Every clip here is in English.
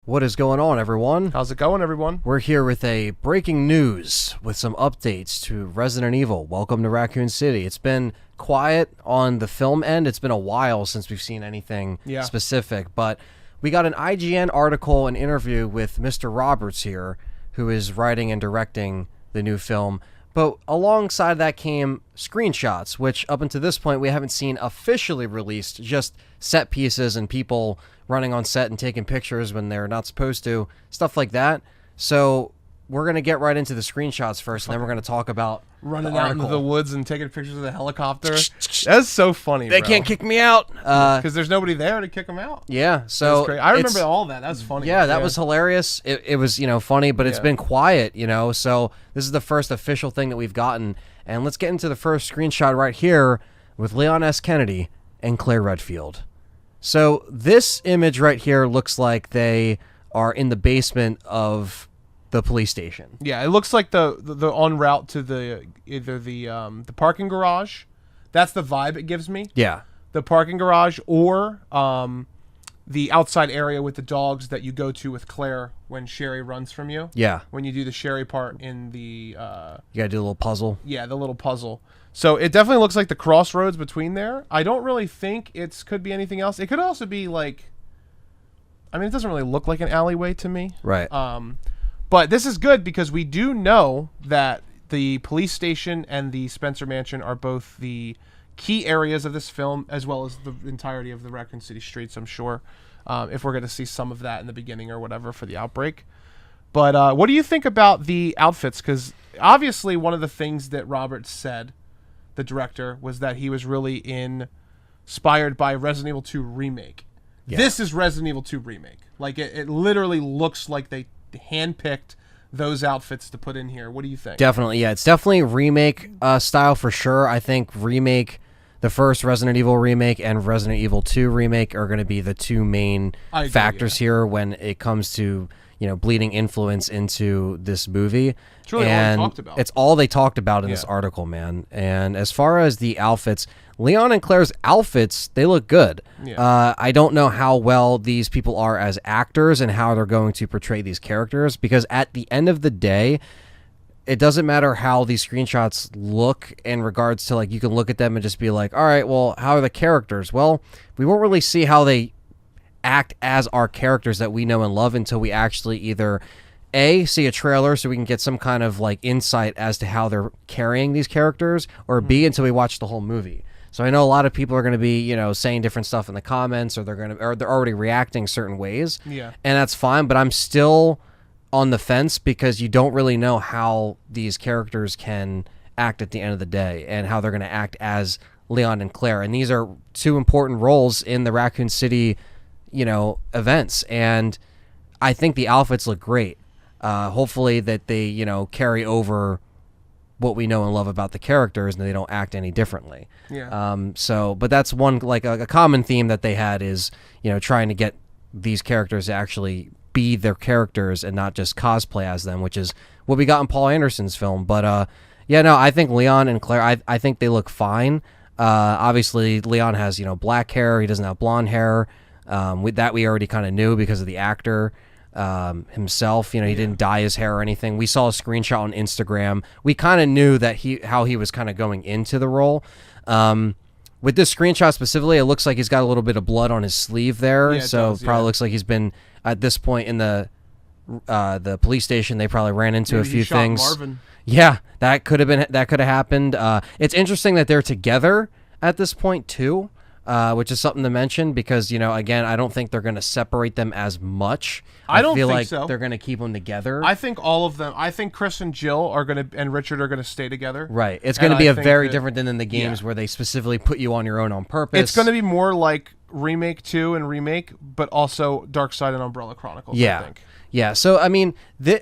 What is going on, everyone? How's it going, everyone? We're here with a breaking news with some updates to Resident Evil. Welcome to Raccoon City. It's been quiet on the film end. It's been a while since we've seen anything specific, but we got an IGN article, an interview with Mr. Roberts here, who is writing and directing the new film. But alongside that came screenshots, which up until this point we haven't seen officially released, just set pieces and people running on set and taking pictures when they're not supposed to, stuff like that. So we're going to get right into the screenshots first, and then we're going to talk about running out into the woods and taking pictures of the helicopter. That's so funny, They can't kick me out. Because there's nobody there to kick them out. Yeah, so I remember all that. That's funny. Yeah, that was hilarious. It was, funny, but it's been quiet, so this is the first official thing that we've gotten. And let's get into the first screenshot right here with Leon S. Kennedy and Claire Redfield. So this image right here looks like they are in the basement of the police station. Yeah, it looks like the en route to either the parking garage. That's the vibe it gives me. Yeah. The parking garage or the outside area with the dogs that you go to with Claire when Sherry runs from you. Yeah. When you do the Sherry part in the... you got to do a little puzzle. Yeah, the little puzzle. So it definitely looks like the crossroads between there. I don't really think it could be anything else. It could also be like... I mean, it doesn't really look like an alleyway to me. Right. But this is good because we do know that the police station and the Spencer Mansion are both the key areas of this film, as well as the entirety of the Raccoon City streets, I'm sure, if we're going to see some of that in the beginning or whatever for the outbreak. But what do you think about the outfits? Because obviously one of the things that Robert said, the director, was that he was really inspired by Resident Evil 2 Remake. Yeah. This is Resident Evil 2 Remake. Like, it literally looks like they handpicked those outfits to put in here. What do you think? Definitely, yeah. It's definitely remake style for sure. I think remake, the first Resident Evil remake and Resident Evil 2 remake are going to be the two main factors here when it comes to, bleeding influence into this movie. It's really all they talked about. It's all they talked about in this article, man. And as far as the outfits, Leon and Claire's outfits, they look good. Yeah. I don't know how well these people are as actors and how they're going to portray these characters, because at the end of the day, it doesn't matter how these screenshots look in regards to, like, you can look at them and just be like, all right, well, how are the characters? Well, we won't really see how they act as our characters that we know and love until we actually either A, see a trailer so we can get some kind of like insight as to how they're carrying these characters, or B, until we watch the whole movie. So I know a lot of people are going to be, saying different stuff in the comments, or they're already reacting certain ways. Yeah. And that's fine, but I'm still on the fence because you don't really know how these characters can act at the end of the day and how they're going to act as Leon and Claire. And these are two important roles in the Raccoon City, events. And I think the outfits look great. Hopefully that they, carry over what we know and love about the characters and they don't act any differently. Yeah. But that's one, like a common theme that they had is, trying to get these characters to actually be their characters and not just cosplay as them, which is what we got in Paul Anderson's film. But, I think Leon and Claire, I think they look fine. Obviously Leon has, black hair. He doesn't have blonde hair. With that, we already kind of knew because of the actor himself. He didn't dye his hair or anything. We saw a screenshot on Instagram. We kind of knew that how he was kind of going into the role. With this screenshot specifically, it looks like he's got a little bit of blood on his sleeve there. Yeah, so probably looks like he's been at this point in the police station. They probably ran into a few things. Marvin. Yeah, that could have happened. It's interesting that they're together at this point too. Which is something to mention because, again, I don't think they're going to separate them as much. I don't feel think like so. They're going to keep them together. I think all of them. I think Chris and Jill and Richard are going to stay together. Right. It's going to be very different than in the games where they specifically put you on your own on purpose. It's going to be more like Remake 2 and Remake, but also Dark Side and Umbrella Chronicles, yeah. I think. Yeah, so, I mean,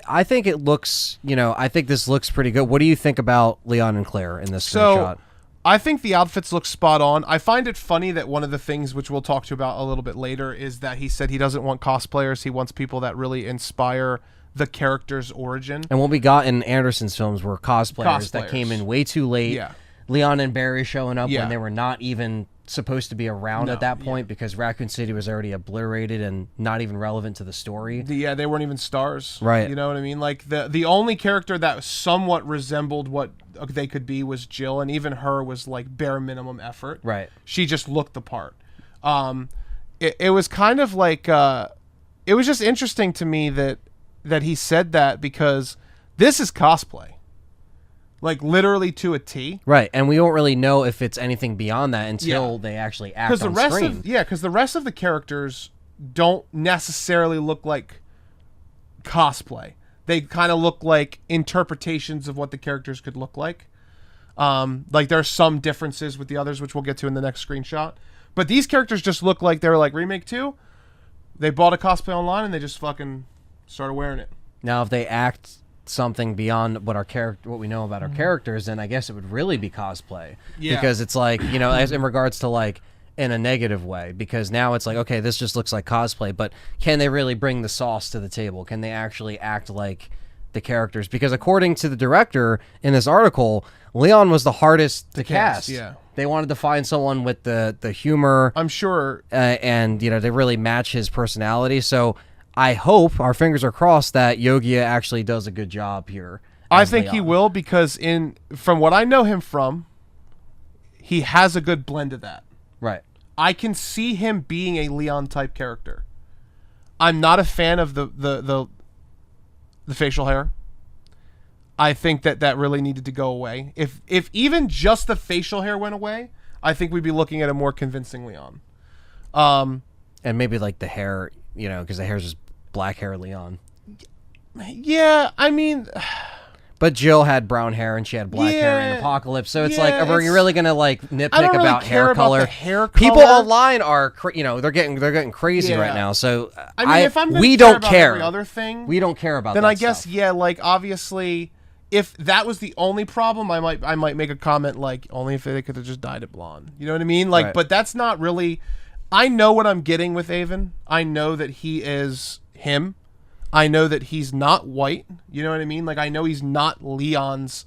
I think it looks, I think this looks pretty good. What do you think about Leon and Claire in this screenshot? I think the outfits look spot on. I find it funny that one of the things, which we'll talk to about a little bit later, is that he said he doesn't want cosplayers. He wants people that really inspire the character's origin. And what we got in Anderson's films were cosplayers that came in way too late. Yeah. Leon and Barry showing up when they were not even supposed to be around at that point because Raccoon City was already obliterated and not even relevant to the story. They weren't even stars. Right. You know what I mean? Like the only character that somewhat resembled what they could be was Jill, and even her was like bare minimum effort. Right. She just looked the part. It was kind of like it was just interesting to me that he said that because this is cosplay. Like literally to a T. Right, and we don't really know if it's anything beyond that until they actually act on screen. Because the rest of the characters don't necessarily look like cosplay. They kind of look like interpretations of what the characters could look like. Like there are some differences with the others, which we'll get to in the next screenshot. But these characters just look like they're like Remake 2. They bought a cosplay online and they just fucking started wearing it. Now, if they act something beyond what we know about our characters, then I guess it would really be cosplay. Yeah. Because it's like, you know, as in regards to like in a negative way, because now it's like, okay, this just looks like cosplay, but can they really bring the sauce to the table? Can they actually act like the characters? Because according to the director in this article, Leon was the hardest to cast. Yeah. They wanted to find someone with the humor, I'm sure, and you know, to really match his personality. So I hope, our fingers are crossed, that Yogia actually does a good job here. I think he will, because from what I know him from, he has a good blend of that. Right. I can see him being a Leon type character. I'm not a fan of the facial hair. I think that really needed to go away. If even just the facial hair went away, I think we'd be looking at a more convincing Leon. And maybe like the hair, you know, because the hair's just black hair Leon. Yeah, I mean, but Jill had brown hair and she had black hair in Apocalypse, so it's like, are we really gonna like nitpick about hair color? People online are, you know, they're getting crazy right now. So I mean, if I'm we don't care. Every other thing, we don't care about. Then that I guess stuff. like obviously, if that was the only problem, I might make a comment like, only if they could have just dyed it blonde. You know what I mean? Like, but that's not really. I know what I'm getting with Avon. I know that he is him. I know that he's not white. You know what I mean? Like, I know he's not Leon's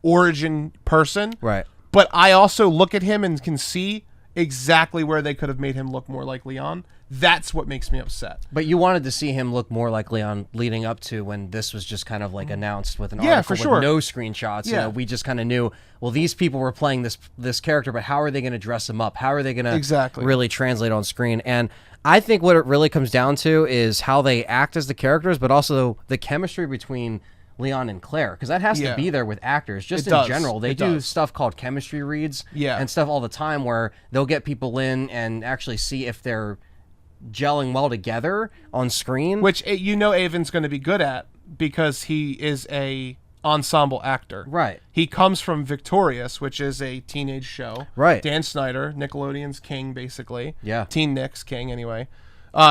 origin person. Right. But I also look at him and can see exactly where they could have made him look more like Leon. That's what makes me upset. But you wanted to see him look more like Leon leading up to when this was just kind of like announced with an article with no screenshots. Yeah. You know, we just kind of knew, well, these people were playing this character, but how are they going to dress him up? How are they going to really translate on screen? And I think what it really comes down to is how they act as the characters, but also the chemistry between Leon and Claire, because that has to be there with actors. Just in general, they do stuff called chemistry reads and stuff all the time where they'll get people in and actually see if they're gelling well together on screen, which you know Avon's going to be good at because he is a ensemble actor. Right. He comes from Victorious, which is a teenage show. Right. Dan Snyder, Nickelodeon's king, basically. Yeah. Teen Nick's king, anyway.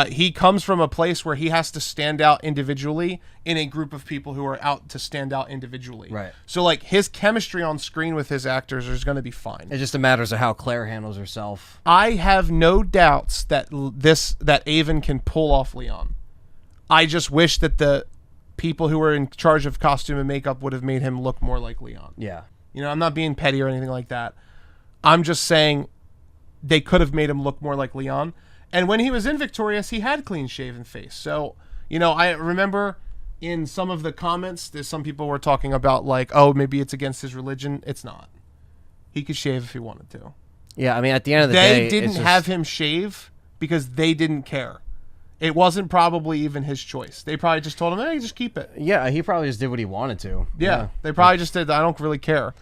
He comes from a place where he has to stand out individually in a group of people who are out to stand out individually. Right. So, like, his chemistry on screen with his actors is going to be fine. It just matters of how Claire handles herself. I have no doubts that that Avon can pull off Leon. I just wish that the people who were in charge of costume and makeup would have made him look more like Leon. Yeah. You know, I'm not being petty or anything like that. I'm just saying they could have made him look more like Leon. And when he was in Victorious, he had clean-shaven face. So, you know, I remember in some of the comments, there's some people were talking about, like, oh, maybe it's against his religion. It's not. He could shave if he wanted to. Yeah, I mean, at the end of the day, they didn't have him shave because they didn't care. It wasn't probably even his choice. They probably just told him, hey, just keep it. Yeah, he probably just did what he wanted to. Yeah, they probably just did. I don't really care.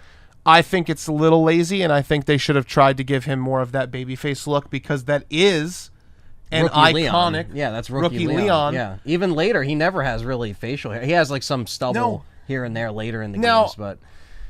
I think it's a little lazy, and I think they should have tried to give him more of that babyface look because that is an rookie iconic Leon. Yeah, that's rookie Leon. Yeah, even later, he never has really facial hair. He has like some stubble here and there later in the games, but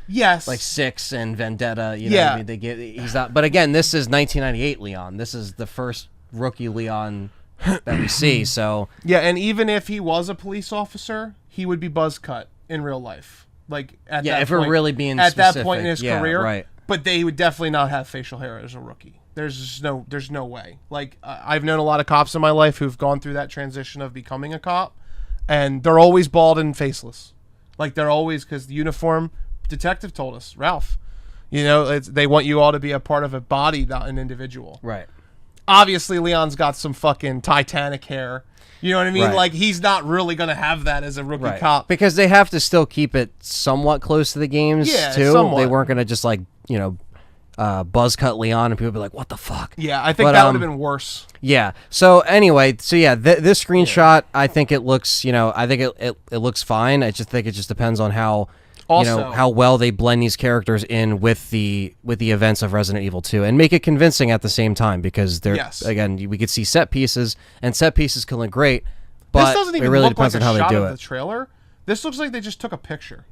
yes, like Six and Vendetta. You know, I mean, he's not. But again, this is 1998 Leon. This is the first rookie Leon that we see. So yeah, and even if he was a police officer, he would be buzz cut in real life. Like at that if point, we're really being at specific. that point in his career, right. But they would definitely not have facial hair as a rookie. There's no way. Like I've known a lot of cops in my life who've gone through that transition of becoming a cop, and they're always bald and faceless. Like they're always, because the uniform detective told us, Ralph, You know, they want you all to be a part of a body, not an individual. Right. Obviously, Leon's got some fucking Titanic hair. You know what I mean? Right. Like, he's not really going to have that as a rookie cop. Because they have to still keep it somewhat close to the games, too. Somewhat. They weren't going to just, like, you know, buzz cut Leon and people be like, what the fuck? Yeah, I think that would have been worse. Yeah. So, anyway, this screenshot, I think it looks, you know, I think it looks fine. I just think it just depends on how... Also, you know, how well they blend these characters in with the events of Resident Evil 2 and make it convincing at the same time, because again, we could see set pieces, and set pieces can look great, but this doesn't even it really look depends like on how a shot they do of it. the trailer. This looks like they just took a picture.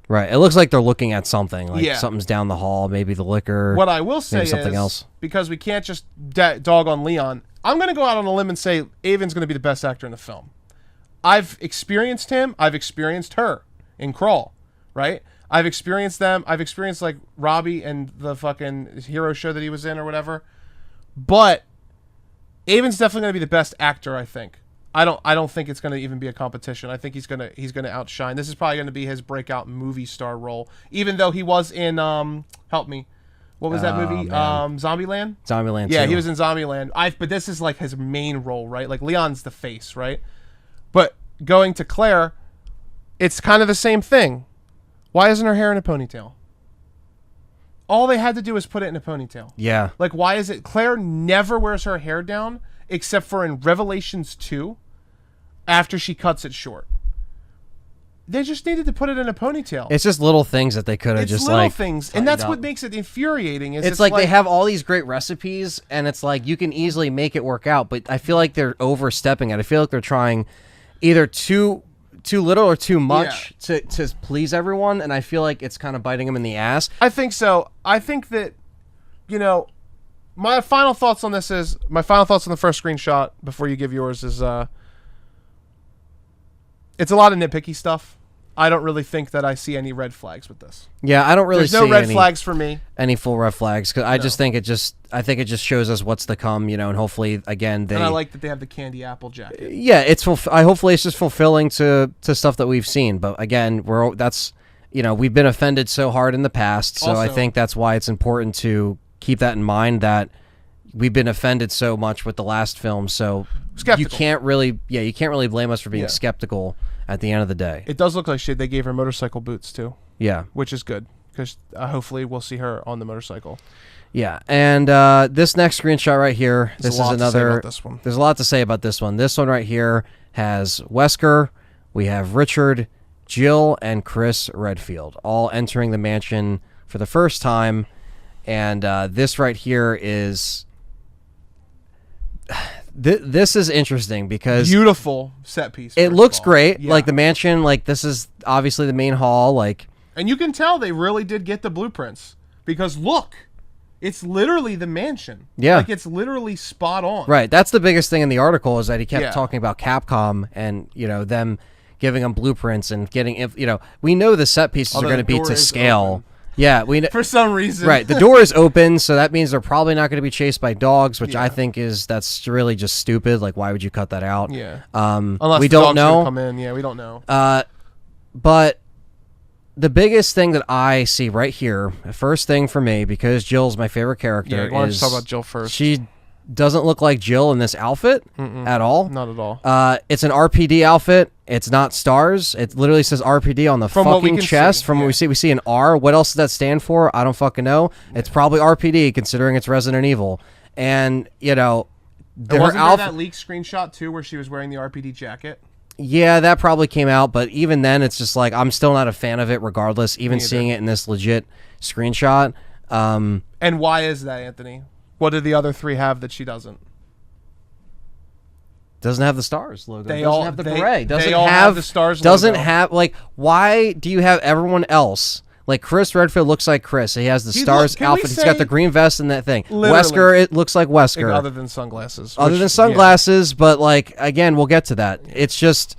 Right. It looks like they're looking at something, like something's down the hall, maybe the liquor. What I will say something is, else. Because we can't just dog on Leon, I'm going to go out on a limb and say Avon's going to be the best actor in the film. I've experienced him. I've experienced her in Crawl, right? I've experienced them. I've experienced, like, Robbie and the fucking hero show that he was in or whatever. But Avon's definitely going to be the best actor, I think. I don't think it's going to even be a competition. I think he's going to outshine. This is probably going to be his breakout movie star role, even though he was in help me. What was that movie? Zombieland? Zombieland 2. Yeah, he was in Zombieland. But this is like his main role, right? Like, Leon's the face, right? But going to Claire, it's kind of the same thing. Why isn't her hair in a ponytail? All they had to do was put it in a ponytail. Yeah. Like, why is it... Claire never wears her hair down, except for in Revelations 2, after she cuts it short. They just needed to put it in a ponytail. It's just little things that they could have just, little like... things, and that's what makes it infuriating. Is it's like they have all these great recipes, and it's like you can easily make it work out, but I feel like they're overstepping it. I feel like they're trying either too little or too much to please everyone, and I feel like it's kind of biting them in the ass. I think so. I think that, you know, my final thoughts on the first screenshot before you give yours is it's a lot of nitpicky stuff. I don't really think that I see any red flags with this. Yeah, I don't really see no red flags for me. Any full red flags, because I think it just shows us what's to come, you know, and hopefully again And I like that they have the candy apple jacket. Yeah, hopefully it's just fulfilling to stuff that we've seen, but again, we've been offended so hard in the past, so also, I think that's why it's important to keep that in mind, that we've been offended so much with the last film, so skeptical. you can't really blame us for being skeptical at the end of the day. It does look like they gave her motorcycle boots too. Yeah. Which is good, because hopefully we'll see her on the motorcycle. Yeah, and this next screenshot right here, there's a lot to say about this one. This one right here has Wesker, we have Richard, Jill, and Chris Redfield all entering the mansion for the first time, and this right here is... This is interesting because beautiful set piece. It looks great. Yeah. Like the mansion, like this is obviously the main hall, like, and you can tell they really did get the blueprints, because look, it's literally the mansion. Yeah, like it's literally spot on. Right. That's the biggest thing in the article, is that he kept talking about Capcom and, you know, them giving them blueprints and getting, you know, we know the set pieces are going to be to scale. Open. Yeah, for some reason. Right, the door is open, so that means they're probably not going to be chased by dogs, which I think that's really just stupid. Like, why would you cut that out? Yeah. Unless we don't know. Come in. Yeah, we don't know. But the biggest thing that I see right here, the first thing for me, because Jill's my favorite character, why don't you talk about Jill first? She doesn't look like Jill in this outfit at all. Not at all. It's an RPD outfit. It's not stars. It literally says RPD on the fucking chest. From what we see an R. What else does that stand for? I don't fucking know. It's probably RPD, considering it's Resident Evil. And, you know, wasn't there that leaked screenshot too, where she was wearing the RPD jacket? Yeah, that probably came out, but even then, it's just like, I'm still not a fan of it regardless, even seeing it in this legit screenshot. And why is that, Anthony? What do the other three have that she doesn't? Doesn't have the stars logo. Doesn't have the beret. Doesn't have the stars doesn't logo. have, like, why do you have everyone else? Like, Chris Redfield looks like Chris. He has the stars outfit. He's got the green vest and that thing. Wesker, it looks like Wesker. Other than sunglasses. But, like, again, we'll get to that. It's just,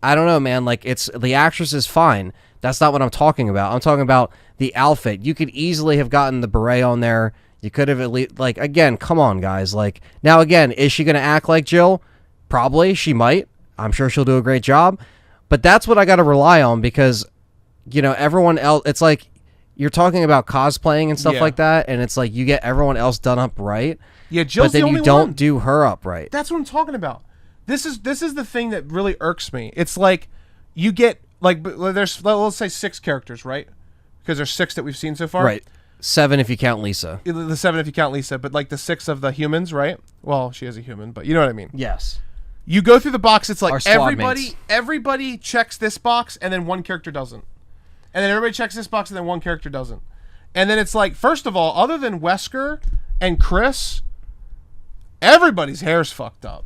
I don't know, man. Like, the actress is fine. That's not what I'm talking about. I'm talking about the outfit. You could easily have gotten the beret on there. You could have at least, like, again, come on, guys. Like, now, again, is she going to act like Jill? Probably. She might. I'm sure she'll do a great job. But that's what I got to rely on, because, you know, everyone else, it's like, you're talking about cosplaying and stuff Yeah. like that, and it's like you get everyone else done up right, Yeah, Jill's but then the only you don't one. do her up right. That's what I'm talking about. This is the thing that really irks me. It's like you get like there's let's say 6 characters, right? Because there's 6 that we've seen so far. Right. 7 if you count Lisa. The 7 if you count Lisa, but like the 6 of the humans, right? Well, she is a human, but you know what I mean. Yes. You go through the box. It's Our like squad mates. everybody checks this box, and then one character doesn't, and then everybody checks this box, and then one character doesn't, and then it's like, first of all, other than Wesker and Chris, everybody's hair's fucked up.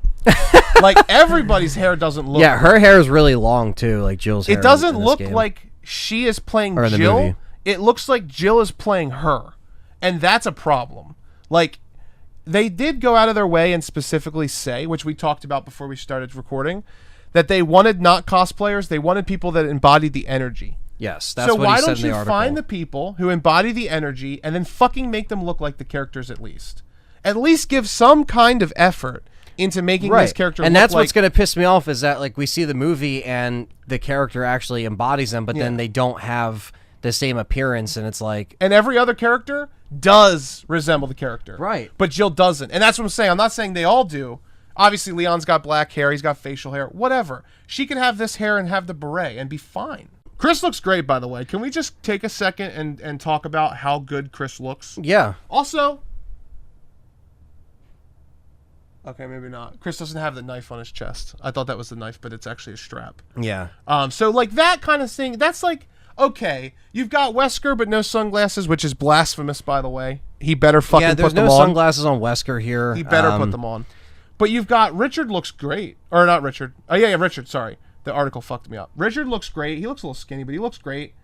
Like everybody's hair doesn't look. Yeah, her hair is really long too, like Jill's hair. It doesn't in this look game. like she is playing Or in the Jill. movie. It looks like Jill is playing her, and that's a problem. Like. They did go out of their way and specifically say, which we talked about before we started recording, that they wanted not cosplayers. They wanted people that embodied the energy. Yes, that's So what why he said don't in the you article. find the people who embody the energy and then fucking make them look like the characters at least? At least give some kind of effort into making this character and look that's like... what's going to piss me off is that like we see the movie and the character actually embodies them, but then they don't have the same appearance, and it's like... And every other character does resemble the character. Right. But Jill doesn't. And that's what I'm saying. I'm not saying they all do. Obviously, Leon's got black hair. He's got facial hair. Whatever. She can have this hair and have the beret and be fine. Chris looks great, by the way. Can we just take a second and talk about how good Chris looks? Yeah. Also... Okay, maybe not. Chris doesn't have the knife on his chest. I thought that was the knife, but it's actually a strap. Yeah. So, like, that kind of thing, that's like... Okay, you've got Wesker, but no sunglasses, which is blasphemous, by the way. He better fucking Yeah, there's put them no on. sunglasses on Wesker here. He better put them on. But you've got Richard looks great. Or not Richard. Oh, yeah, Richard, sorry. The article fucked me up. Richard looks great. He looks a little skinny, but he looks great.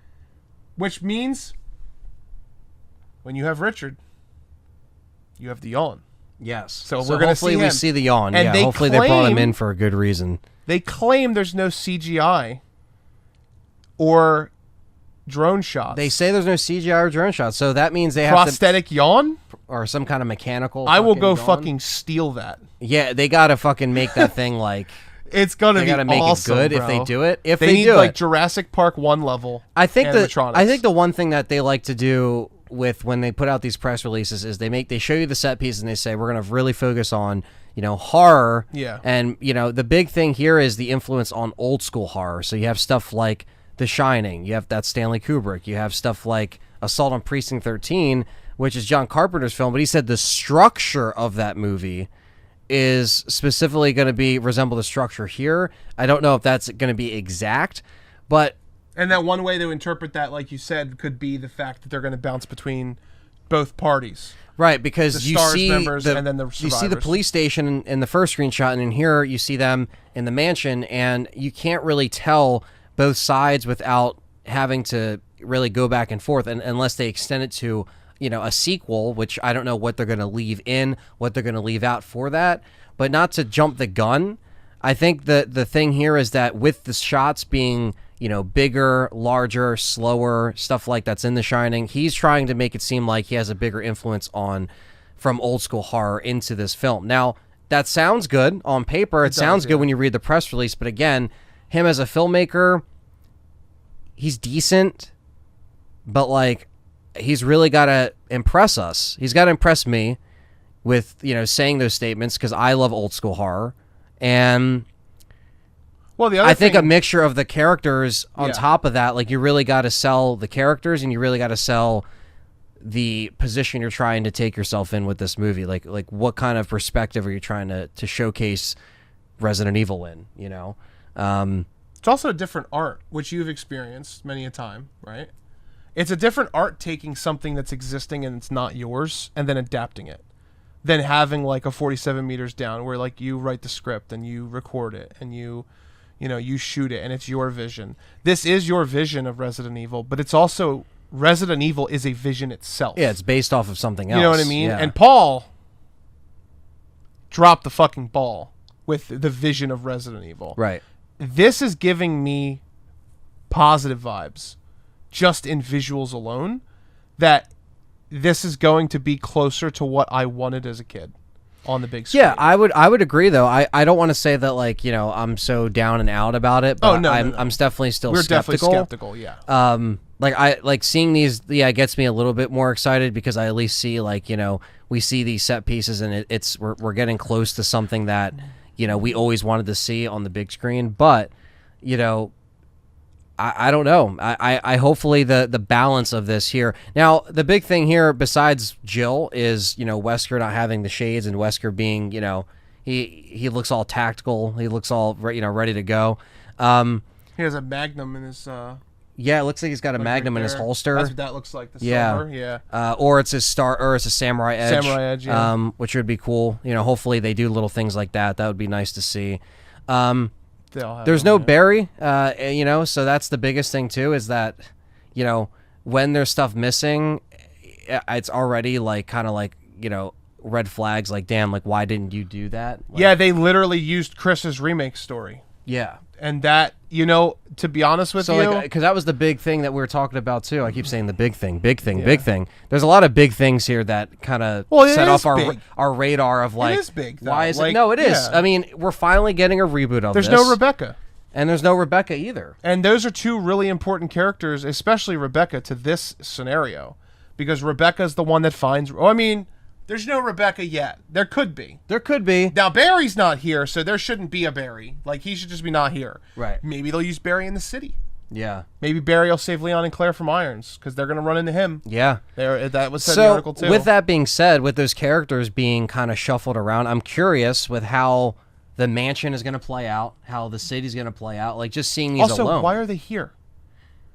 Which means when you have Richard, you have the yawn. Yes. So we're going to see hopefully him. we see the yawn. And Yeah, hopefully they brought him in for a good reason. They claim there's no CGI or drone shots. They say there's no CGI or drone shots, so that means they have prosthetic yawn? or some kind of mechanical. I will go yawn. fucking steal that. Yeah, they gotta fucking make that thing like. It's gonna They be gotta make awesome, it good bro. if they do it. If they they need do like it, Jurassic Park 1 level. I think animatronics. the one thing that they like to do with when they put out these press releases is they show you the set piece and they say we're gonna really focus on horror. Yeah. And the big thing here is the influence on old school horror. So you have stuff like The Shining. You have that Stanley Kubrick. You have stuff like Assault on Precinct 13, which is John Carpenter's film. But he said the structure of that movie is specifically going to resemble the structure here. I don't know if that's going to be exact, but... And that one way to interpret that, like you said, could be the fact that they're going to bounce between both parties. Right, because The you STARS see members and then the you see the survivors. police station in the first screenshot, and in here you see them in the mansion, and you can't really tell both sides without having to really go back and forth, and unless they extend it to a sequel, which I don't know what they're going to leave in, what they're going to leave out for that, but not to jump the gun. I think the thing here is that with the shots being bigger, larger, slower, stuff like that's in The Shining, he's trying to make it seem like he has a bigger influence from old school horror into this film. Now, that sounds good on paper. It sounds good when you read the press release, but again, him as a filmmaker, he's decent, but like he's really got to impress us. He's got to impress me with, saying those statements because I love old school horror. And well, the other I think thing, a mixture of the characters on top of that, like you really got to sell the characters and you really got to sell the position you're trying to take yourself in with this movie. Like what kind of perspective are you trying to showcase Resident Evil in, it's also a different art, which you've experienced many a time, right? It's a different art taking something that's existing and it's not yours and then adapting it, than having like a 47 meters down where like you write the script and you record it and you shoot it and it's your vision. This is your vision of Resident Evil, but it's also Resident Evil is a vision itself. Yeah, it's based off of something else. You know what I mean? Yeah. And Paul dropped the fucking ball with the vision of Resident Evil. Right. This is giving me positive vibes just in visuals alone, that this is going to be closer to what I wanted as a kid on the big screen. Yeah, I would agree though. I don't want to say that like, I'm so down and out about it, but no. I'm definitely still We're skeptical. definitely skeptical, yeah. like seeing these, yeah, it gets me a little bit more excited because I at least see like, we see these set pieces and we're getting close to something that, we always wanted to see on the big screen. But, I don't know. I hopefully the balance of this here. Now, the big thing here besides Jill is, Wesker not having the shades and Wesker being, he looks all tactical. He looks all, ready to go. He has a magnum in his... Yeah, it looks like he's got a magnum in his holster. That's what that looks like. The silver, yeah. Or it's his or it's a samurai edge. Samurai edge, yeah. Which would be cool. Hopefully they do little things like that. That would be nice to see. There's no Barry, so that's the biggest thing too. Is that, when there's stuff missing, it's already like kind of like red flags. Like, damn, like why didn't you do that? Like, yeah, they literally used Chris's remake story. Yeah. And that, to be honest with you... because that was the big thing that we were talking about, too. I keep saying the big thing. There's a lot of big things here that kind of set off our radar of, like... It is big, though. Why is it? No, it is. Yeah. I mean, we're finally getting a reboot of this. There's no Rebecca. And there's no Rebecca either. And those are two really important characters, especially Rebecca, to this scenario. Because Rebecca's the one that finds... Oh, I mean... There's no Rebecca yet. There could be. Now, Barry's not here, so there shouldn't be a Barry. Like, he should just be not here. Right. Maybe they'll use Barry in the city. Yeah. Maybe Barry will save Leon and Claire from Irons, because they're going to run into him. Yeah. That was said in the article, too. With that being said, with those characters being kind of shuffled around, I'm curious with how the mansion is going to play out, how the city's going to play out. Like, just seeing these alone. Also, why are they here?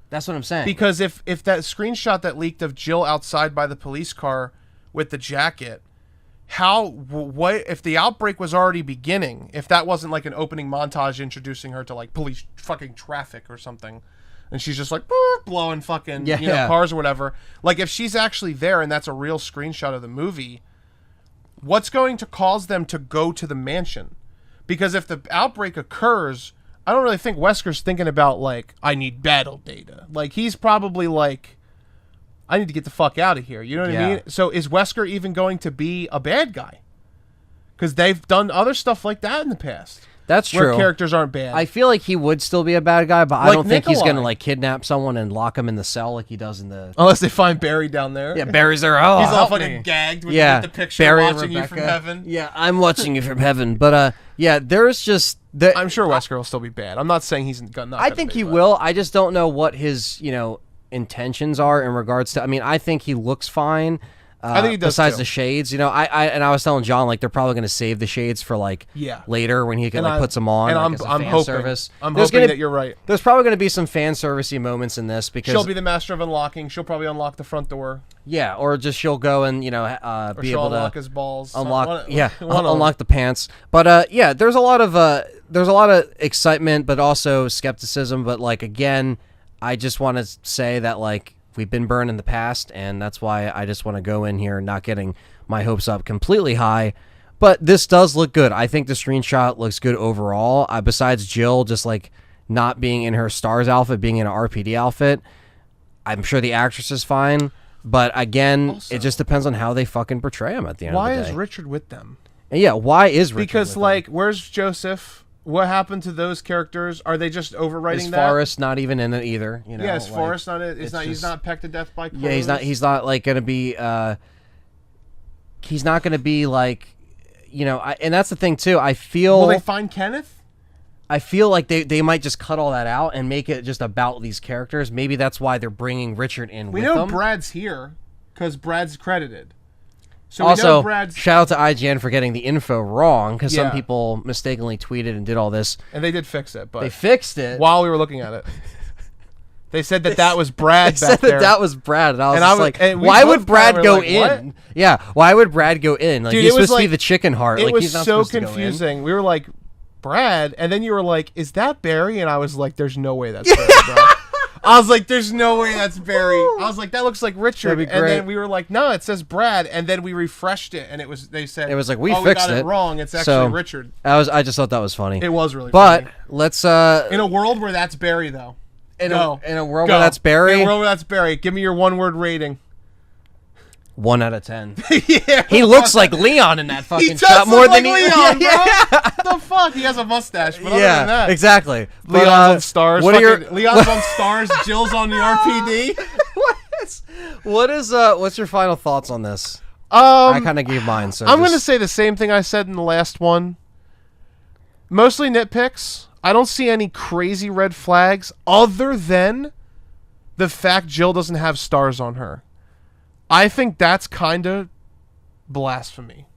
That's what I'm saying. Because if that screenshot that leaked of Jill outside by the police car with the jacket, what if the outbreak was already beginning, if that wasn't like an opening montage introducing her to like police fucking traffic or something, and she's just like blowing fucking cars or whatever, like if she's actually there and that's a real screenshot of the movie, what's going to cause them to go to the mansion? Because if the outbreak occurs, I don't really think Wesker's thinking about like, I need battle data. Like, he's probably like, I need to get the fuck out of here. You know what I mean? So is Wesker even going to be a bad guy? Because they've done other stuff like that in the past. That's true. Where characters aren't bad. I feel like he would still be a bad guy, but I don't think he's going to like kidnap someone and lock him in the cell like he does in the... Unless they find Barry down there. Yeah, Barry's there. Oh, he's all fucking gagged with the picture Barry watching you from heaven. Yeah, I'm watching you from heaven. But there's just... I'm sure Wesker will still be bad. I'm not saying he's not I think he will. I just don't know what his, intentions are in regards to... I mean, I think he looks fine. I think he does besides too. the shades, I was telling John like they're probably going to save the shades for like later when he can puts them on. And like, I'm hoping service. I'm hoping that you're right. There's probably going to be some fan servicey moments in this because she'll be the master of unlocking. She'll probably unlock the front door. Yeah, or just she'll go and be able to unlock his balls. Unlock unlock the pants. But there's a lot of excitement, but also skepticism. But like again, I just want to say that like. We've been burned in the past, and that's why I just want to go in here not getting my hopes up completely high. But this does look good. I think the screenshot looks good overall. Besides Jill just like not being in her STARS outfit, being in an RPD outfit, I'm sure the actress is fine. But again, also, it just depends on how they fucking portray him at the end of the day. Why is Richard with them? And yeah, why is Richard because with like, them? Where's Joseph? What happened to those characters? Are they just overwriting is that? Forrest not even in it either? Yeah, is Forrest not it? He's not pecked to death by crows? Yeah, he's not like gonna be. He's not gonna be like, and that's the thing too. I feel. Will they find Kenneth? I feel like they might just cut all that out and make it just about these characters. Maybe that's why they're bringing Richard in. We with know them. Brad's here because Brad's credited. So also, shout out to IGN for getting the info wrong because some people mistakenly tweeted and did all this. And they did fix it, but they fixed it while we were looking at it. They said that was Brad they back said that was Brad, and I was like, why would Brad go like, in? What? Yeah, why would Brad go in? Like, dude, he's supposed to be the chicken heart. It like, was he's not so supposed to go in. confusing. We were like, Brad, and then you were like, is that Barry? And I was like, there's no way that's Barry, bro. I was like, there's no way that's Barry. I was like, that looks like Richard. And then we were like, no, it says Brad. And then we refreshed it, and they said, it was like, we fixed we got it wrong. It's actually Richard. I just thought that was funny. It was really funny. But let's in a world where that's Barry, though. In a world where that's Barry? In a world where that's Barry. Give me your one-word rating. 1 out of 10. Yeah, He looks like Leon in that fucking he does shot more look than like he. Leon, bro. The fuck? He has a mustache, but other than that, exactly. Leon's But, on Stars. Leon's on Stars. Jill's on the RPD. What's your final thoughts on this? I kind of gave mine. So I'm going to say the same thing I said in the last one. Mostly nitpicks. I don't see any crazy red flags other than the fact Jill doesn't have stars on her. I think that's kind of blasphemy.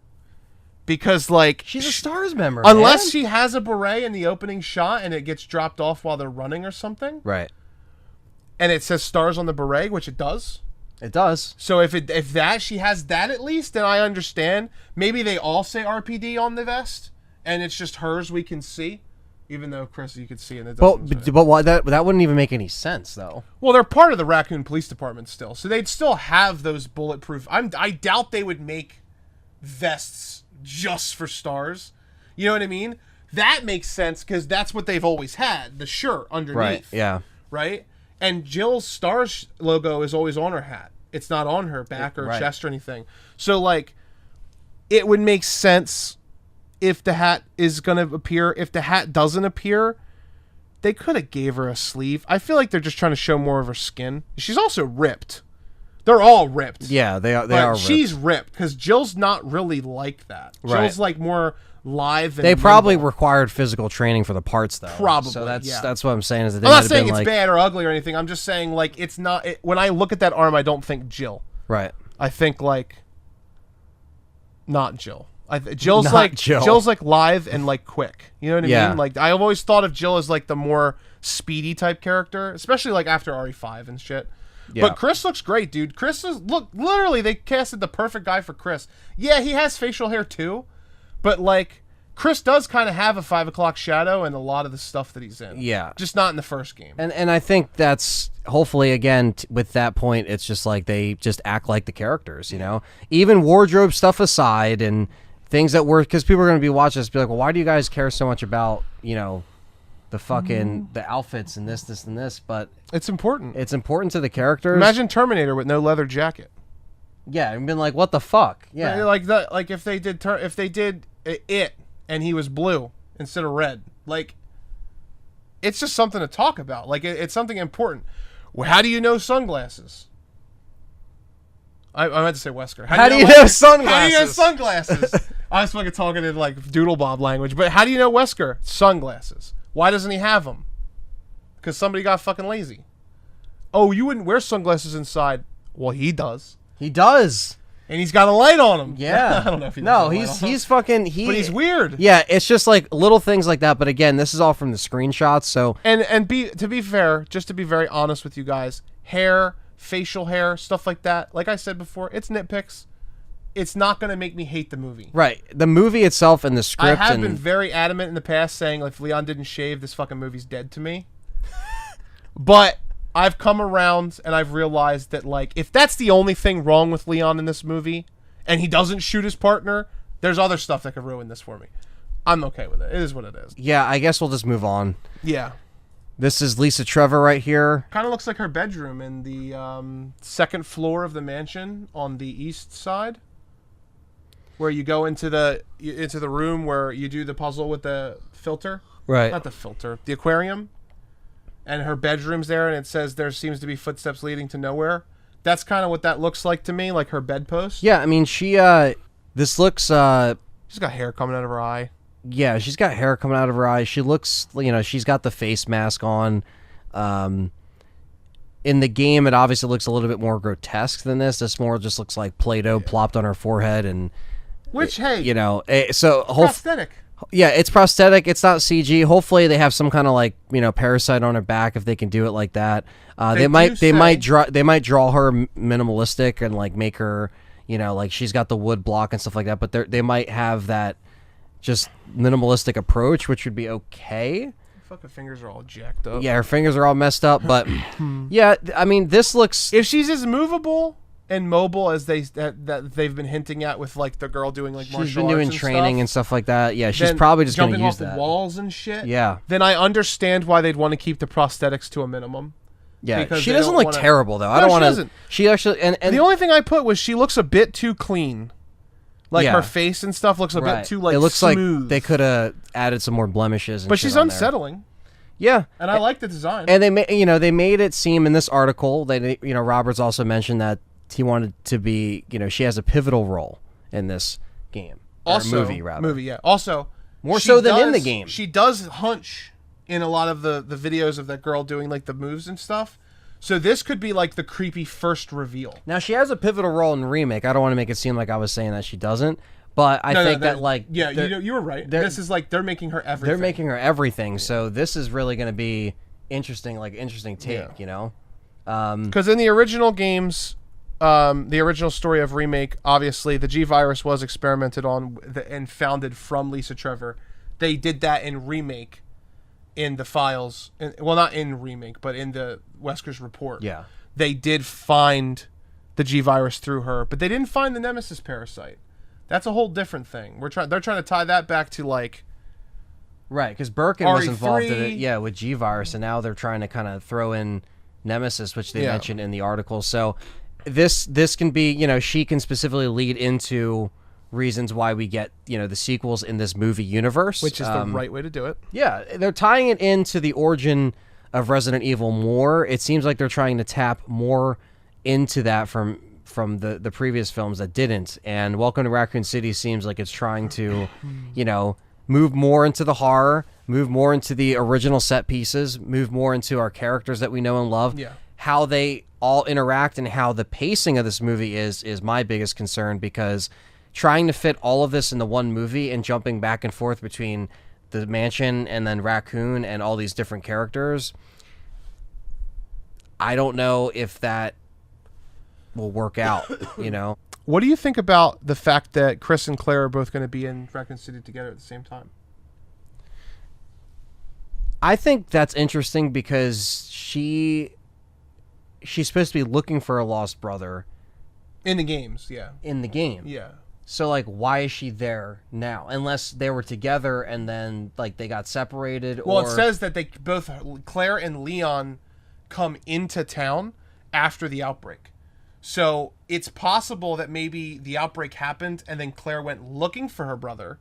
Because, like... She's a Stars member, unless man. she has a beret in the opening shot and it gets dropped off while they're running or something. Right. And it says stars on the beret, which it does. It does. So if she has that at least, then I understand. Maybe they all say RPD on the vest, and it's just hers we can see, even though Chris you could see and it doesn't. But why that wouldn't even make any sense though. Well, they're part of the Raccoon Police Department still, so they'd still have those bulletproof. I doubt they would make vests just for stars. You know what I mean? That makes sense because that's what they've always had, the shirt underneath. Right. Yeah. Right. And Jill's Stars logo is always on her hat. It's not on her back or chest or anything. So, like, it would make sense if the hat is going to appear. If the hat doesn't appear, they could have gave her a sleeve. I feel like they're just trying to show more of her skin. She's also ripped. They're all ripped. Yeah, they are ripped. She's ripped because Jill's not really like that. Right. Jill's, like, more live and they probably nimble. required physical training for the parts though. Probably. So yeah. that's what I'm saying is that they I'm might not have saying been it's like, bad or ugly or anything. I'm just saying, like, it's not... when I look at that arm, I don't think Jill. Right. I think, like... not Jill. Jill's Not like... Jill. Jill's, like, live and, like, quick. You know what I Yeah. mean? Like, I've always thought of Jill as, like, the more speedy type character. Especially, like, after RE5 and shit. Yeah. But Chris looks great, dude. Chris is... Look, literally, they casted the perfect guy for Chris. Yeah, he has facial hair, too. But, like... Chris does kind of have a 5 o'clock shadow and a lot of the stuff that he's in. Yeah. Just not in the first game. And I think that's hopefully again with that point it's just like they just act like the characters, you know. Even wardrobe stuff aside and things that were because people are going to be watching this be like, well, why do you guys care so much about the fucking the outfits and this and this? But it's important. It's important to the characters. Imagine Terminator with no leather jacket. Yeah, and been like, what the fuck? Yeah, like that. Like if they did it. And he was blue instead of red. Like, it's just something to talk about. Like, it's something important. Well, how do you know sunglasses? I meant to say Wesker. How do you know sunglasses? How do you know sunglasses? I was fucking talking in, like, Doodle Bob language. But how do you know Wesker? Sunglasses. Why doesn't he have them? Because somebody got fucking lazy. Oh, you wouldn't wear sunglasses inside. Well, he does. He does. And he's got a light on him. Yeah. I don't know if he does. No, he's fucking... But he's weird. Yeah, it's just like little things like that. But again, this is all from the screenshots, so... And to be fair, just to be very honest with you guys, hair, facial hair, stuff like that, like I said before, it's nitpicks. It's not going to make me hate the movie. Right. The movie itself and the script... I have been very adamant in the past saying, like, if Leon didn't shave, this fucking movie's dead to me. But... I've come around and I've realized that, like, if that's the only thing wrong with Leon in this movie and he doesn't shoot his partner, there's other stuff that could ruin this for me. I'm okay with it. It is what it is. Yeah, I guess we'll just move on. Yeah. This is Lisa Trevor right here. Kind of looks like her bedroom in the second floor of the mansion on the east side, where you go into the room where you do the puzzle with the filter. Right. Not the filter, the aquarium. And her bedroom's there, and it says there seems to be footsteps leading to nowhere. That's kind of what that looks like to me, like her bedpost. Yeah, I mean, this looks... she's got hair coming out of her eye. Yeah, she's got hair coming out of her eye. She looks, she's got the face mask on. In the game, it obviously looks a little bit more grotesque than this. This more just looks like Play-Doh plopped on her forehead. And which, hey... so... prosthetic. Yeah, it's prosthetic. It's not CG. Hopefully, they have some kind of parasite on her back if they can do it like that. They might draw her minimalistic and like make her like she's got the wood block and stuff like that. But they might have that just minimalistic approach, which would be okay. Her fucking fingers are all jacked up. Yeah, her fingers are all messed up. But yeah, I mean, this looks. If she's as movable and mobile as they've been hinting at with like the girl doing like martial arts, she's been doing training and stuff like that. Yeah, she's probably just going to use jumping off that. the walls and shit. Yeah. Then I understand why they'd want to keep the prosthetics to a minimum. Yeah, she doesn't look terrible though. I don't want to. She actually and the only thing I put was she looks a bit too clean. Like her face and stuff looks a bit too like. It looks smooth. like they could have added some more blemishes. But she's unsettling. Yeah, and I like the design. And they made it seem in this article that Roberts also mentioned that he wanted to be she has a pivotal role in this game. Also, movie rather. Movie, yeah. Also, more so than in the game. She does hunch in a lot of the videos of that girl doing like the moves and stuff. So this could be like the creepy first reveal. Now she has a pivotal role in the remake. I don't want to make it seem like I was saying that she doesn't, but I think that like you were right. This is like they're making her everything. They're making her everything. So this is really going to be interesting, like interesting take, Because in the original games, the original story of remake, obviously the G virus was experimented on and founded from Lisa Trevor. They did that in remake. In the files, well, not in remake, but in the Wesker's report, they did find the G virus through her, but they didn't find the Nemesis parasite. That's a whole different thing. They're trying to tie that back to like, right? Because Birkin was involved in it, with G virus, and now they're trying to kind of throw in Nemesis, which they mentioned in the article. So this can be, she can specifically lead into reasons why we get the sequels in this movie universe, which is the right way to do it. Yeah, they're tying it into the origin of Resident Evil more. It seems like they're trying to tap more into that from the previous films that didn't. And Welcome to Raccoon City seems like it's trying to move more into the horror, move more into the original set pieces, move more into our characters that we know and love. How they all interact and how the pacing of this movie is my biggest concern, because trying to fit all of this into one movie and jumping back and forth between the mansion and then Raccoon and all these different characters, I don't know if that will work out, What do you think about the fact that Chris and Claire are both going to be in Raccoon City together at the same time? I think that's interesting because she's supposed to be looking for a lost brother. In the games, yeah. In the game. Yeah. So, like, why is she there now? Unless they were together and then, like, they got separated. Well, it says that they both, Claire and Leon, come into town after the outbreak. So it's possible that maybe the outbreak happened and then Claire went looking for her brother.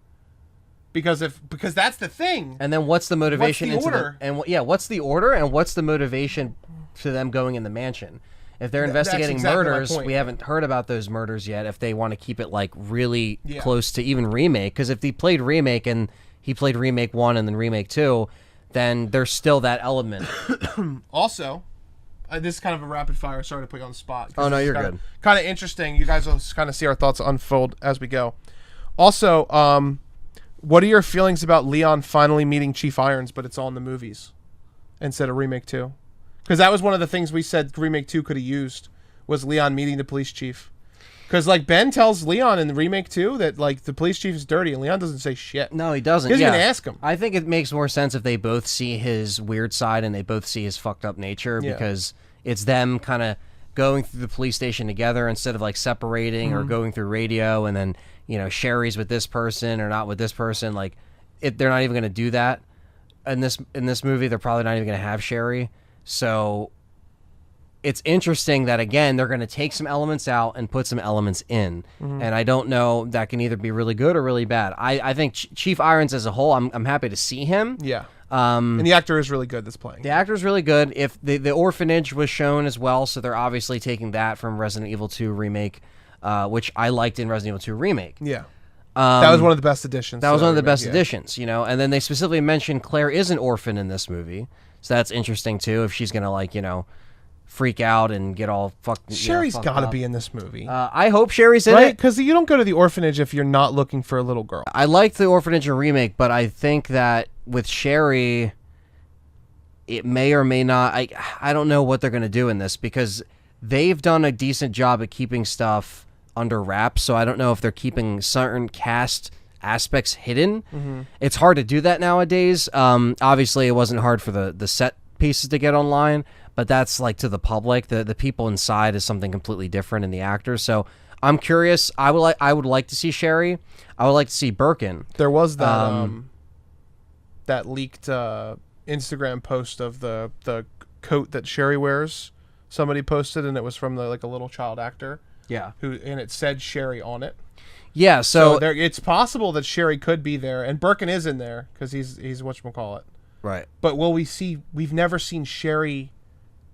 Because that's the thing. And then what's the motivation? What's the order? What's the order and what's the motivation to them going in the mansion? If they're investigating murders, we haven't heard about those murders yet. If they want to keep it like really close to even remake, because if he played remake and he played remake 1 and then remake 2, then there's still that element. Also, this is kind of a rapid fire. Sorry to put you on the spot. Oh no, you're good. Kind of interesting. You guys will kind of see our thoughts unfold as we go. Also, what are your feelings about Leon finally meeting Chief Irons, but it's all in the movies instead of remake 2? Because that was one of the things we said remake 2 could have used, was Leon meeting the police chief. Because like Ben tells Leon in the remake 2 that like the police chief is dirty, and Leon doesn't say shit. No, he doesn't. He doesn't even ask him. I think it makes more sense if they both see his weird side and they both see his fucked up nature, because it's them kind of going through the police station together instead of like separating or going through radio and then Sherry's with this person or not with this person. Like they're not even going to do that in this movie. They're probably not even going to have Sherry. So it's interesting that, again, they're going to take some elements out and put some elements in. And I don't know, that can either be really good or really bad. I think Chief Irons as a whole, I'm happy to see him. Yeah. And the actor is really good that's playing. The actor is really good. If the orphanage was shown as well, so they're obviously taking that from Resident Evil 2 Remake, which I liked in Resident Evil 2 Remake. Yeah. That was one of the best additions. That was one of the best additions, And then they specifically mentioned Claire is an orphan in this movie. So that's interesting too. If she's gonna freak out and get all fucked. Sherry's got to be in this movie. I hope Sherry's in it, because you don't go to the orphanage if you're not looking for a little girl. I liked the orphanage in remake, but I think that with Sherry, it may or may not. I don't know what they're gonna do in this, because they've done a decent job at keeping stuff under wraps. So I don't know if they're keeping certain cast aspects hidden. It's hard to do that nowadays. Obviously, it wasn't hard for the set pieces to get online, but that's like to the public. The people inside is something completely different in the actors. So I'm curious. I would like to see Sherry. I would like to see Birkin. There was that that leaked Instagram post of the coat that Sherry wears. Somebody posted, and it was from a little child actor. Yeah. And it said Sherry on it. Yeah, so it's possible that Sherry could be there, and Birkin is in there because he's whatchamacallit. Right. But we've never seen Sherry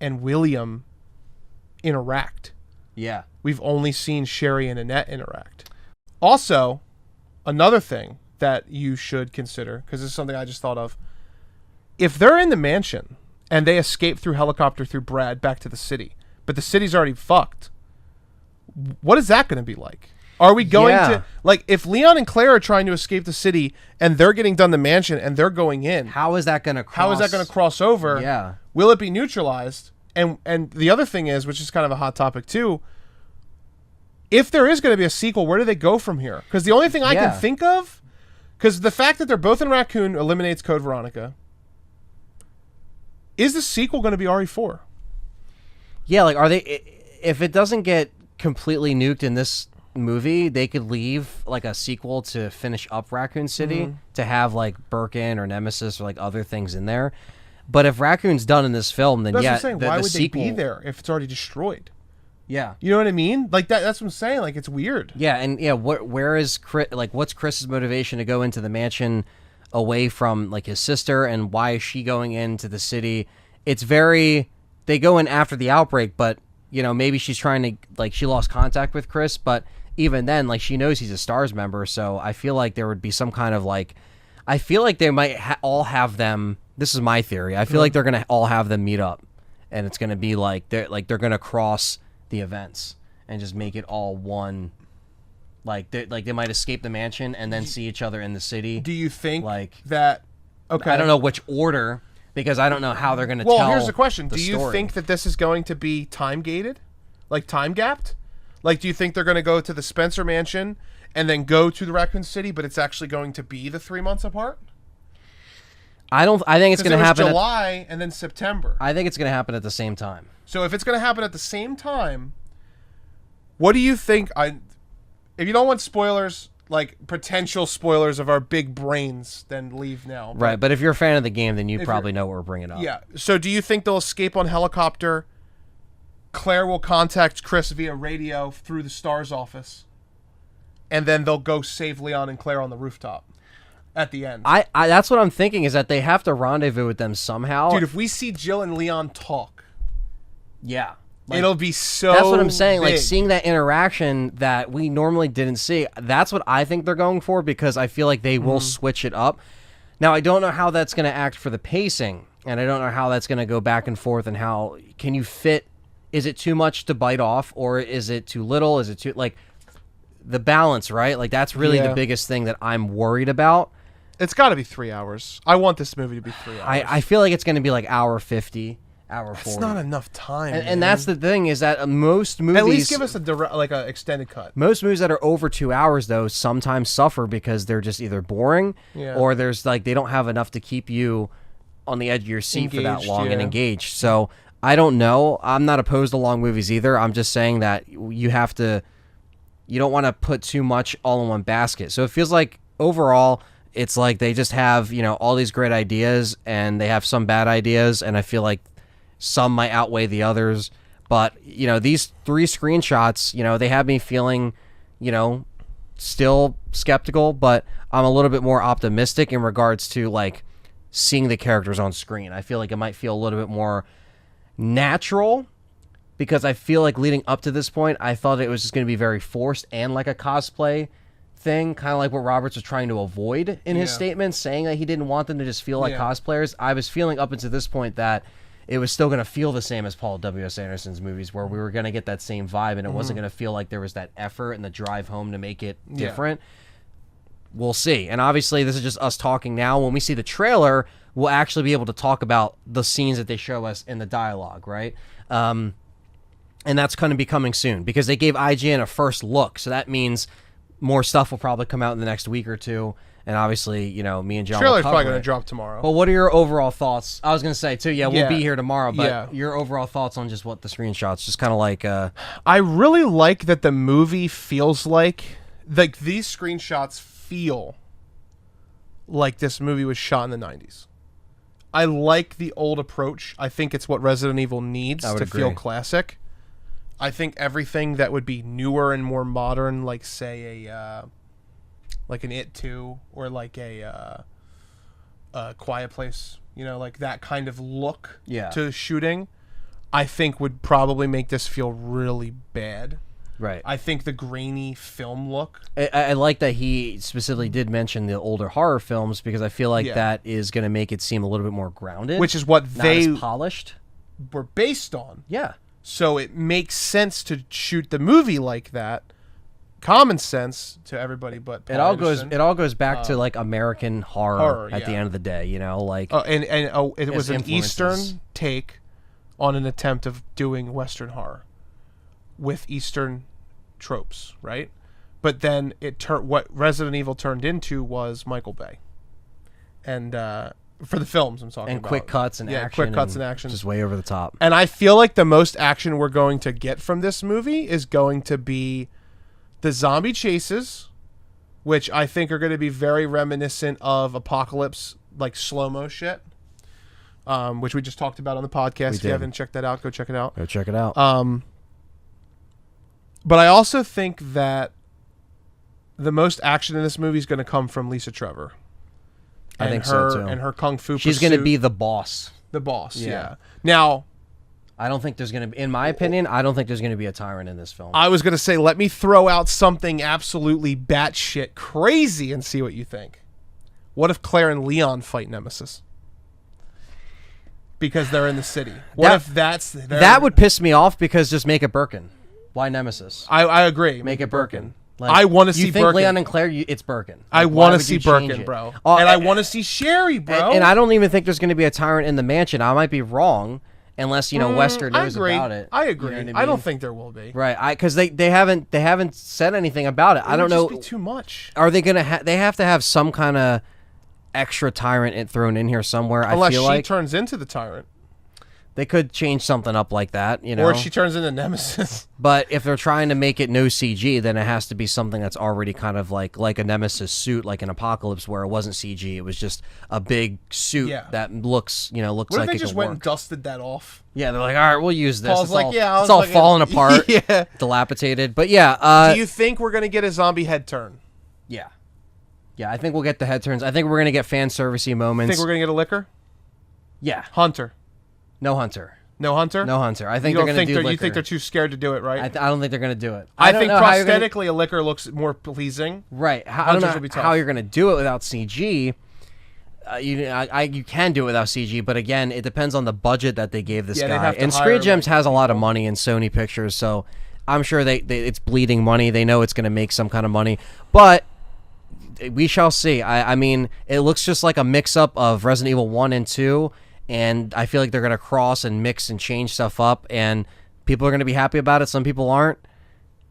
and William interact. Yeah. We've only seen Sherry and Annette interact. Also, another thing that you should consider, because this is something I just thought of, if they're in the mansion and they escape through helicopter through Brad back to the city, but the city's already fucked, what is that going to be like? Are we going to, if Leon and Claire are trying to escape the city and they're getting done the mansion and they're going in, how is that going to cross? How is that going to cross over? Yeah. Will it be neutralized? And the other thing is, which is kind of a hot topic too, if there is going to be a sequel, where do they go from here? Because the only thing I can think of, because the fact that they're both in Raccoon eliminates Code Veronica, is the sequel going to be RE4? Yeah, are they, if it doesn't get completely nuked in this movie, they could leave a sequel to finish up Raccoon City to have Birkin or Nemesis or other things in there. But if Raccoon's done in this film, then that's yeah, what I'm saying. Why would sequel, they be there if it's already destroyed? Yeah, you know what I mean. That's what I'm saying. It's weird. Yeah, and where is Chris? What's Chris's motivation to go into the mansion away from his sister, and why is she going into the city? It's very, they go in after the outbreak, but maybe she's trying to she lost contact with Chris, but even then, she knows he's a STARS member, so I feel like there would be some kind of I feel like they might all have them. This is my theory. I feel like they're gonna all have them meet up, and it's gonna be they're gonna cross the events and just make it all one. They might escape the mansion and then see each other in the city. Do you think that? Okay, I don't know which order, because I don't know how they're gonna tell. Well, here's the question: do you think that this is going to be time gated, time gapped? Do you think they're going to go to the Spencer mansion and then go to the Raccoon City, but it's actually going to be the 3 months apart? I think it's going to happen July and then September. I think it's going to happen at the same time. So if it's going to happen at the same time, what do you think? If you don't want spoilers, potential spoilers of our big brains, then leave now. Right, but if you're a fan of the game, then you probably know what we're bringing up. Yeah. So do you think they'll escape on helicopter? Claire will contact Chris via radio through the STARS office, and then they'll go save Leon and Claire on the rooftop at the end. I that's what I'm thinking, is that they have to rendezvous with them somehow. Dude, if we see Jill and Leon talk, yeah, it'll be so That's what I'm saying. big. Seeing that interaction that we normally didn't see, that's what I think they're going for, because I feel like they will switch it up. Now, I don't know how that's going to act for the pacing, and I don't know how that's going to go back and forth, and how can you fit. Is it too much to bite off, or is it too little? Is it too, the balance, right? That's really the biggest thing that I'm worried about. It's got to be 3 hours. I want this movie to be 3 hours. I feel like it's going to be hour 50, hour 40. That's not enough time. And that's the thing, is that most movies... At least give us a extended cut. Most movies that are over 2 hours, though, sometimes suffer because they're just either boring, or there's they don't have enough to keep you on the edge of your seat for that long and engaged. So... I don't know. I'm not opposed to long movies either. I'm just saying that you don't want to put too much all in one basket. So it feels like overall, it's they just have, all these great ideas, and they have some bad ideas, and I feel like some might outweigh the others. But, these 3 screenshots, they have me feeling, still skeptical, but I'm a little bit more optimistic in regards to seeing the characters on screen. I feel like it might feel a little bit more natural, because I feel like leading up to this point, I thought it was just going to be very forced and a cosplay thing, kind of like what Roberts was trying to avoid in his statement, saying that he didn't want them to just feel like cosplayers. I was feeling up until this point that it was still going to feel the same as Paul W.S. Anderson's movies, where we were going to get that same vibe, and it wasn't going to feel like there was that effort and the drive home to make it different. We'll see. And obviously, this is just us talking now. When we see the trailer, we'll actually be able to talk about the scenes that they show us in the dialogue, right? And that's going to be coming soon, because they gave IGN a first look. So that means more stuff will probably come out in the next week or two. And obviously, me and John trailer's will probably going to drop tomorrow. Well, what are your overall thoughts? I was going to say, too, we'll be here tomorrow. But your overall thoughts on just what the screenshots, just kind of I really like that the movie feels like these screenshots feel like this movie was shot in the 90s. I like the old approach. I think it's what Resident Evil needs to feel classic. I think everything that would be newer and more modern, like say like an It 2 or like a Quiet Place, like that kind of look to shooting, I think would probably make this feel really bad. Right. I think the grainy film look. I like that he specifically did mention the older horror films because I feel like that is going to make it seem a little bit more grounded. Which is what not they as polished. Were based on. Yeah. So it makes sense to shoot the movie like that. Common sense to everybody, but Paul Anderson. It all goes back to like American horror at the end of the day, like. It was an Eastern take on an attempt of doing Western horror with Eastern tropes, right? But then what Resident Evil turned into was Michael Bay, and for the films I'm talking about, quick cuts and action, quick cuts and action, just way over the top. And I feel like the most action we're going to get from this movie is going to be the zombie chases, which I think are going to be very reminiscent of Apocalypse, like slow-mo shit, which we just talked about on the podcast. If you haven't checked that out, go check it out. Go check it out. But I also think that the most action in this movie is going to come from Lisa Trevor. I think so, too. And her kung fu She's going to be the boss. The boss, yeah. Now, I don't think there's going to be, in my opinion, I don't think there's going to be a tyrant in this film. I was going to say, let me throw out something absolutely batshit crazy and see what you think. What if Claire and Leon fight Nemesis? Because they're in the city. What if that's... That would piss me off because just make it Birkin. Why Nemesis? I agree. Make it Birkin. Like, I want to see Birkin. You think Leon and Claire, it's Birkin. Like, I want to see Birkin, bro. And I want to see Sherry, bro. And I don't even think there's going to be a tyrant in the mansion. I might be wrong, unless Wesker knows about it. I agree. You know what I mean? I don't think there will be. Right. Because they haven't said anything about it. I don't know. It would just be too much. Are they gonna? They have to have some kind of extra tyrant thrown in here somewhere. Unless I feel she turns into the tyrant. They could change something up like that, Or she turns into Nemesis. But if they're trying to make it no CG, then it has to be something that's already kind of like a Nemesis suit, like an Apocalypse, where it wasn't CG. It was just a big suit that looks, looks what like if it they just could went work. and dusted that off? Yeah, they're like, all right, we'll use this. Paul's it's all falling apart, dilapidated. But yeah. Do you think we're going to get a zombie head turn? Yeah. Yeah, I think we'll get the head turns. I think we're going to get fan servicey moments. Think we're going to get a liquor? Yeah. Hunter. No Hunter. No Hunter? No Hunter. I think they're going to do liquor. You think they're too scared to do it, right? I don't think they're going to do it. I think prosthetically a liquor looks more pleasing. Right. I don't know how you're going to do it without CG. You can do it without CG, but again, it depends on the budget that they gave this guy. And Screen Gems has a lot of money in Sony Pictures, so I'm sure it's bleeding money. They know it's going to make some kind of money. But we shall see. I mean, it looks just like a mix-up of Resident Evil 1 and 2, and I feel like they're going to cross and mix and change stuff up, and people are going to be happy about it. Some people aren't.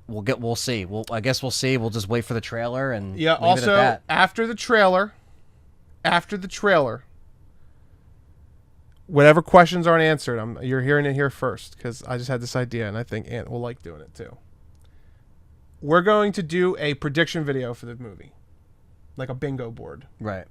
We'll see. I guess we'll see. We'll just wait for the trailer and leave it at that. After the trailer, whatever questions aren't answered, you're hearing it here first, because I just had this idea, and I think Ant will like doing it too. We're going to do a prediction video for the movie, like a bingo board, right?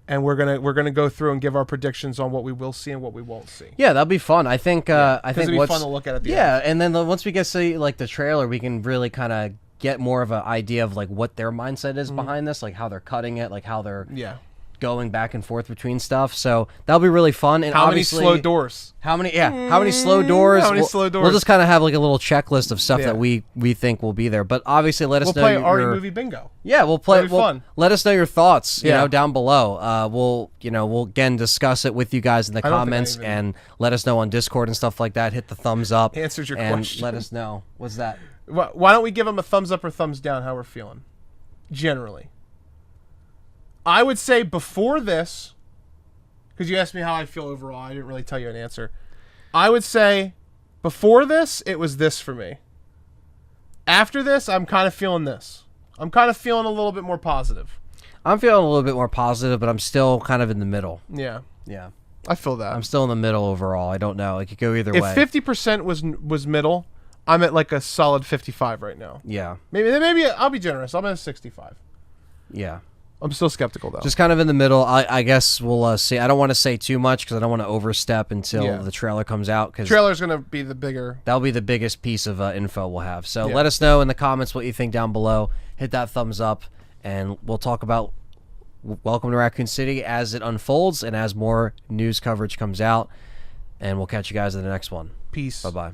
And we're gonna go through and give our predictions on what we will see and what we won't see. Yeah, that'll be fun. I think it'd be fun to look at the end. Yeah, and then once we get to see like the trailer, we can really kind of get more of an idea of like what their mindset is behind this, like how they're cutting it, like how they're going back and forth between stuff. So that'll be really fun. And how many slow doors? How many slow doors? How many slow doors? We'll just kind of have like a little checklist of stuff that we think will be there. But obviously, let us know. We'll play RE movie bingo. Yeah, we'll play. Fun. Let us know your thoughts. You know, down below. We'll again discuss it with you guys in the comments and let us know on Discord and stuff like that. Hit the thumbs up. Answers your and question. Let us know. What's that? Why don't we give them a thumbs up or thumbs down? How we're feeling, generally. I would say before this, because you asked me how I feel overall, I didn't really tell you an answer. I would say before this, it was this for me. After this, I'm kind of feeling this. I'm kind of feeling a little bit more positive. I'm feeling a little bit more positive, but I'm still kind of in the middle. Yeah. Yeah. I feel that. I'm still in the middle overall. I don't know. It could go either way. If 50% was middle, I'm at like a solid 55 right now. Yeah. Maybe I'll be generous. I'm at a 65. Yeah. I'm still skeptical though. Just kind of in the middle. I guess we'll see. I don't want to say too much because I don't want to overstep until the trailer comes out. Because trailer's gonna be the bigger. That'll be the biggest piece of info we'll have. So let us know in the comments what you think down below. Hit that thumbs up, and we'll talk about Welcome to Raccoon City as it unfolds and as more news coverage comes out. And we'll catch you guys in the next one. Peace. Bye-bye.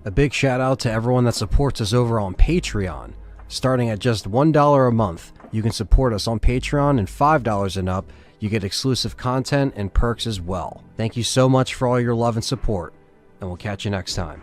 A big shout out to everyone that supports us over on Patreon. Starting at just $1 a month, you can support us on Patreon, and $5 and up, you get exclusive content and perks as well. Thank you so much for all your love and support, and we'll catch you next time.